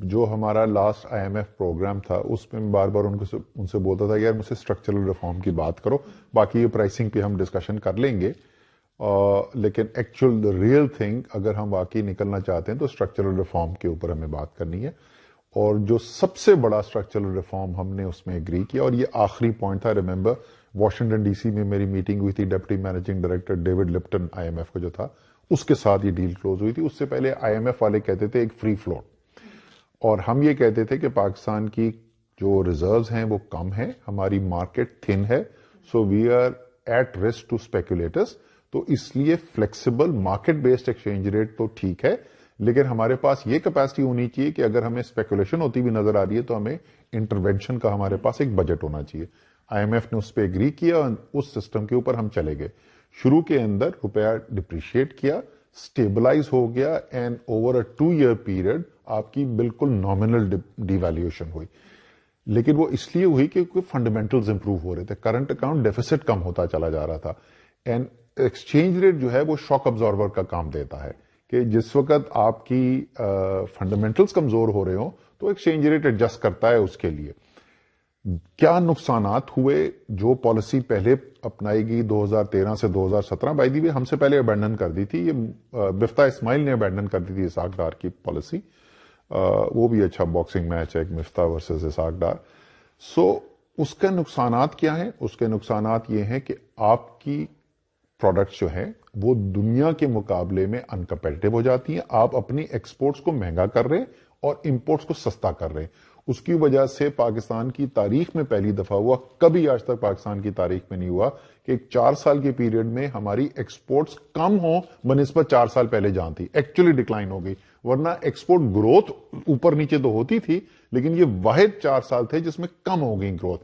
جو ہمارا last IMF programme تھا اس میں بار بار ان سے بولتا تھا یار مجھ سے اسٹرکچرل ریفارم کی بات کرو، باقی یہ پرائسنگ پہ ہم ڈسکشن کر لیں گے، لیکن ایکچوئل ریئل تھنگ اگر ہم واقعی نکلنا چاہتے ہیں تو اسٹرکچرل ریفارم کے اوپر ہمیں بات کرنی ہے. اور جو سب سے بڑا اسٹرکچرل ریفارم ہم نے اس میں اگری کیا، اور یہ آخری پوائنٹ تھا، ریمبر واشنگٹن DC میں میری میٹنگ ہوئی تھی deputy managing director David Lipton IMF کا جو تھا، اس کے ساتھ یہ ڈیل کلوز ہوئی تھی. اس سے پہلے IMF والے کہتے تھے ایک فری فلوٹ، اور ہم یہ کہتے تھے کہ پاکستان کی جو ریزروز ہیں وہ کم ہیں، ہماری مارکیٹ تھن ہے، so we are at risk to speculators. تو اس لیے flexible market based exchange rate تو ٹھیک ہے، لیکن ہمارے پاس یہ کیپیسٹی ہونی چاہیے کہ اگر ہمیں اسپیکولیشن ہوتی ہوئی نظر آ رہی ہے تو ہمیں انٹروینشن کا ہمارے پاس ایک بجٹ ہونا چاہیے. IMF نے اس پہ اگری کیا اور اس سسٹم کے اوپر ہم چلے گئے. شروع کے اندر روپیہ ڈپریشیٹ کیا، اسٹیبلائز ہو گیا، and over a 2 year period آپ کی بالکل نامنل ڈی ویلیویشن ہوئی. لیکن وہ اس لیے ہوئی کہ فنڈامنٹلز امپروو ہو رہے تھے، کرنٹ اکاؤنٹ ڈیفیسٹ کم ہوتا چلا جا رہا تھا، اینڈ ایکسچینج ریٹ جو ہے وہ شاک ابزارور کا کام دیتا ہے کہ جس وقت آپ کی فنڈامنٹلز کمزور ہو رہے ہوں تو ایکسچینج ریٹ ایڈجسٹ کرتا ہے اس کے لیے. کیا نقصانات ہوئے؟ جو پالیسی پہلے اپنائی گئی 2013 سے 2017، بائی دی وے ہم سے پہلے ابینڈن کر دی تھی، یہ مفتاح اسماعیل نے ابینڈن کر دی تھی اسحاق ڈار کی پالیسی. وہ بھی اچھا باکسنگ میچ ہے، مفتاح ورسز اسحاق ڈار. سو اس کے نقصانات کیا ہیں؟ اس کے نقصانات یہ ہیں کہ آپ کی پروڈکٹس جو ہیں وہ دنیا کے مقابلے میں انکمپیٹیو ہو جاتی ہیں، آپ اپنی ایکسپورٹس کو مہنگا کر رہے ہیں اور امپورٹس کو سستا کر رہے ہیں. اس کی وجہ سے پاکستان کی تاریخ میں پہلی دفعہ ہوا، کبھی آج تک پاکستان کی تاریخ میں نہیں ہوا کہ ایک 4 سال کے پیریڈ میں ہماری ایکسپورٹس کم ہوں بنسبت 4 سال پہلے جہاں تھی، ایکچولی ڈکلائن ہو گئی. ورنہ ایکسپورٹ گروتھ اوپر نیچے تو ہوتی تھی، لیکن یہ واحد 4 سال تھے جس میں کم ہو گئی گروتھ.